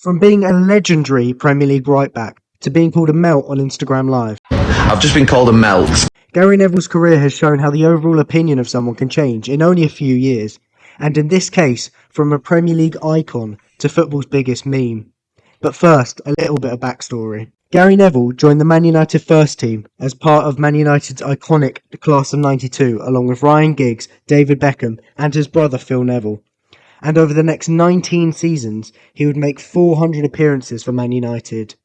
From being a legendary Premier League right-back to being called a melt on Instagram Live, I've just been called a melt. Gary Neville's career has shown how the overall opinion of someone can change in only a few years, and in this case, from a Premier League icon to football's biggest meme. But first, a little bit of backstory. Gary Neville joined the Man United first team as part of Man United's iconic class of '92, along with Ryan Giggs, David Beckham, and his brother Phil Neville. And over the next 19 seasons, he would make 400 appearances for Man United.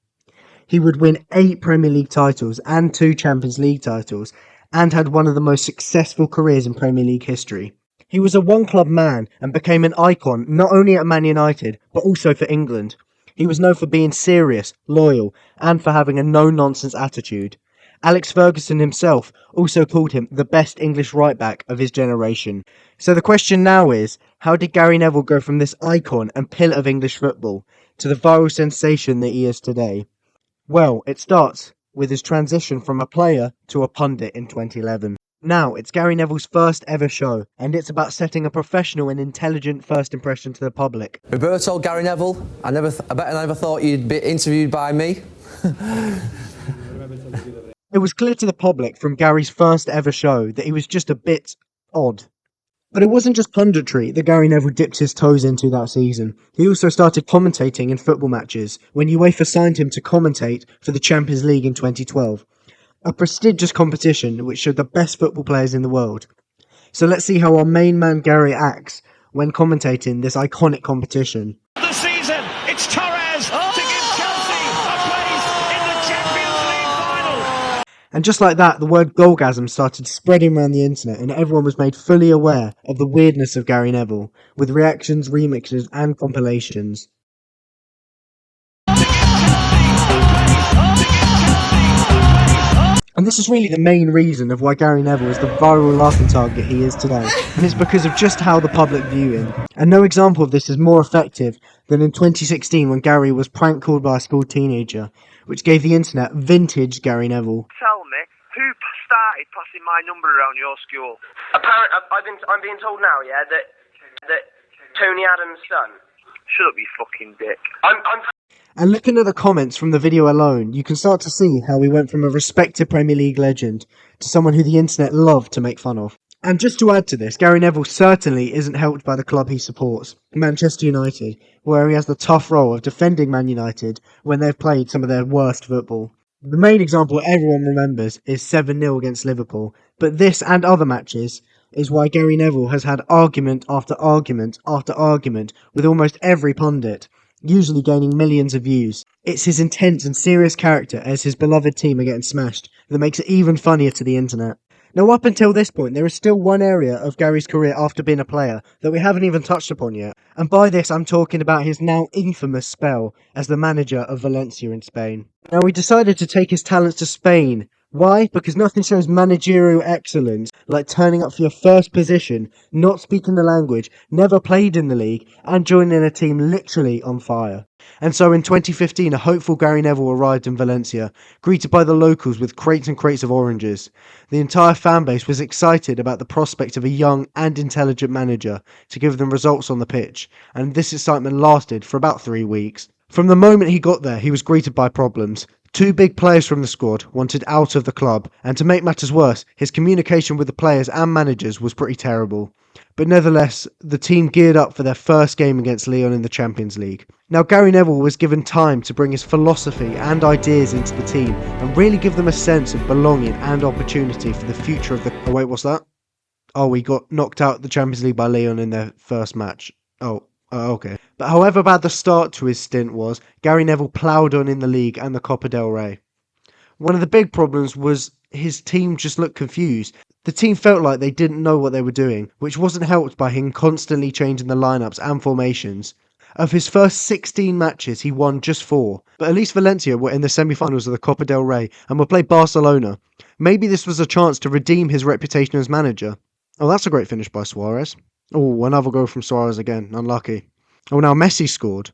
He would win 8 Premier League titles and 2 Champions League titles, and had one of the most successful careers in Premier League history. He was a one-club man and became an icon not only at Man United, but also for England. He was known for being serious, loyal, and for having a no-nonsense attitude. Alex Ferguson himself also called him the best English right-back of his generation. So the question now is, how did Gary Neville go from this icon and pillar of English football to the viral sensation that he is today? Well, it starts with his transition from a player to a pundit in 2011. Now, it's Gary Neville's first ever show, and it's about setting a professional and intelligent first impression to the public. Roberto, Gary Neville, I bet I never thought you'd be interviewed by me. It was clear to the public from Gary's first ever show that he was just a bit odd. But it wasn't just punditry that Gary Neville dipped his toes into that season. He also started commentating in football matches when UEFA signed him to commentate for the Champions League in 2012, a prestigious competition which showed the best football players in the world. So let's see how our main man Gary acts when commentating this iconic competition. The season, it's Torres to give Chelsea a place in the Champions League final. And just like that, the word goalgasm started spreading around the internet, and everyone was made fully aware of the weirdness of Gary Neville, with reactions, remixes, and compilations. And this is really the main reason of why Gary Neville is the viral laughing target he is today, and it's because of just how the public view him. And no example of this is more effective than in 2016 when Gary was prank called by a school teenager, which gave the internet vintage Gary Neville. Tell me, who started passing my number around your school? Apparently, I'm being told now, yeah, that Tony Adams' son. Shut up, you fucking dick. And looking at the comments from the video alone, you can start to see how we went from a respected Premier League legend to someone who the internet loved to make fun of. And just to add to this, Gary Neville certainly isn't helped by the club he supports, Manchester United, where he has the tough role of defending Man United when they've played some of their worst football. The main example everyone remembers is 7-0 against Liverpool, but this and other matches is why Gary Neville has had argument after argument after argument with almost every pundit, usually gaining millions of views. It's his intense and serious character as his beloved team are getting smashed that makes it even funnier to the internet. Now, up until this point, there is still one area of Gary's career after being a player that we haven't even touched upon yet. And by this, I'm talking about his now infamous spell as the manager of Valencia in Spain. Now, he decided to take his talents to Spain. Why? Because nothing shows managerial excellence like turning up for your first position, not speaking the language, never played in the league, and joining a team literally on fire. And so in 2015, a hopeful Gary Neville arrived in Valencia, greeted by the locals with crates and crates of oranges. The entire fan base was excited about the prospect of a young and intelligent manager to give them results on the pitch, and this excitement lasted for about 3 weeks. From the moment he got there, he was greeted by problems. 2 big players from the squad wanted out of the club, and to make matters worse, his communication with the players and managers was pretty terrible. But nevertheless, the team geared up for their first game against Lyon in the Champions League. Now, Gary Neville was given time to bring his philosophy and ideas into the team and really give them a sense of belonging and opportunity for the future of the... Oh wait, what's that? Oh, we got knocked out of the Champions League by Lyon in their first match. Okay. But however bad the start to his stint was, Gary Neville ploughed on in the league and the Copa del Rey. One of the big problems was his team just looked confused. The team felt like they didn't know what they were doing, which wasn't helped by him constantly changing the lineups and formations. Of his first 16 matches, he won just 4, but at least Valencia were in the semi-finals of the Copa del Rey and will play Barcelona. Maybe this was a chance to redeem his reputation as manager. Oh, that's a great finish by Suarez. Oh, another goal from Suarez again. Unlucky. Oh, now Messi scored.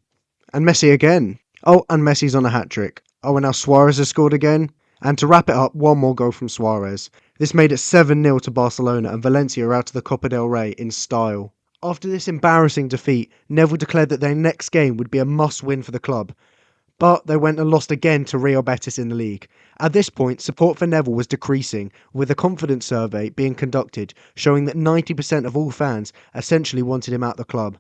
And Messi again. Oh, and Messi's on a hat-trick. Oh, and now Suarez has scored again. And to wrap it up, one more goal from Suarez. This made it 7-0 to Barcelona, and Valencia are out of the Copa del Rey in style. After this embarrassing defeat, Neville declared that their next game would be a must-win for the club. But they went and lost again to Real Betis in the league. At this point, support for Neville was decreasing, with a confidence survey being conducted showing that 90% of all fans essentially wanted him out the club.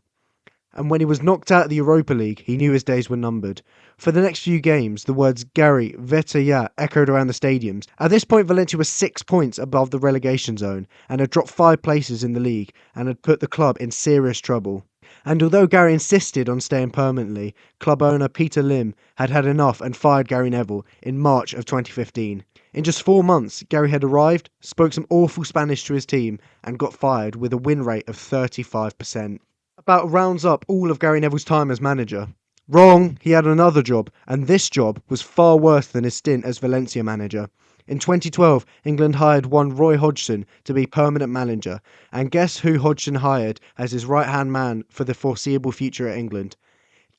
And when he was knocked out of the Europa League, he knew his days were numbered. For the next few games, the words Gary, Vete echoed around the stadiums. At this point, Valencia was 6 points above the relegation zone and had dropped 5 places in the league and had put the club in serious trouble. And although Gary insisted on staying permanently, club owner Peter Lim had had enough and fired Gary Neville in March of 2015. In just 4 months, Gary had arrived, spoke some awful Spanish to his team, and got fired with a win rate of 35%. About rounds up all of Gary Neville's time as manager. Wrong, he had another job, and this job was far worse than his stint as Valencia manager. In 2012, England hired one Roy Hodgson to be permanent manager, and guess who Hodgson hired as his right-hand man for the foreseeable future at England?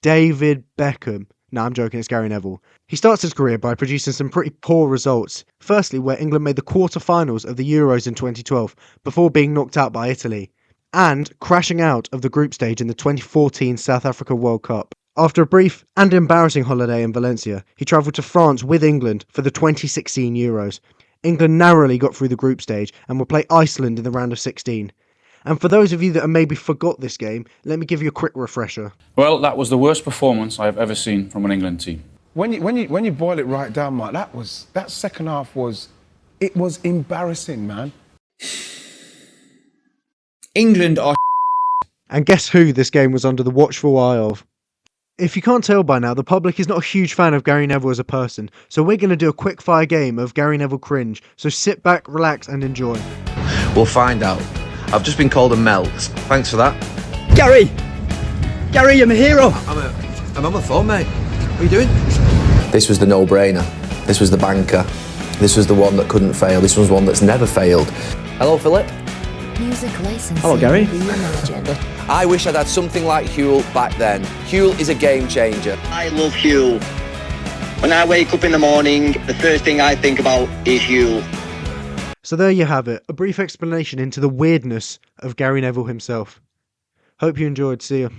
David Beckham. No, I'm joking, it's Gary Neville. He starts his career by producing some pretty poor results. Firstly, where England made the quarter-finals of the Euros in 2012, before being knocked out by Italy, and crashing out of the group stage in the 2014 South Africa World Cup. After a brief and embarrassing holiday in Valencia, he travelled to France with England for the 2016 Euros. England narrowly got through the group stage and will play Iceland in the round of 16. And for those of you that have maybe forgot this game, let me give you a quick refresher. Well, that was the worst performance I've ever seen from an England team. When you boil it right down, Mark, that second half was embarrassing, man. England are And guess who this game was under the watchful eye of? If you can't tell by now, the public is not a huge fan of Gary Neville as a person, so we're going to do a quick fire game of Gary Neville cringe, so sit back, relax and enjoy. We'll find out. I've just been called a melt. Thanks for that. Gary, I'm a hero. I'm on my phone, mate. What are you doing? This was the no-brainer. This was the banker. This was the one that couldn't fail. This was one that's never failed. Hello, Philip. Music licensing. Hello, Gary. Reimagined. I wish I'd had something like Huel back then. Huel is a game changer. I love Huel. When I wake up in the morning, the first thing I think about is Huel. So there you have it, a brief explanation into the weirdness of Gary Neville himself. Hope you enjoyed, see ya.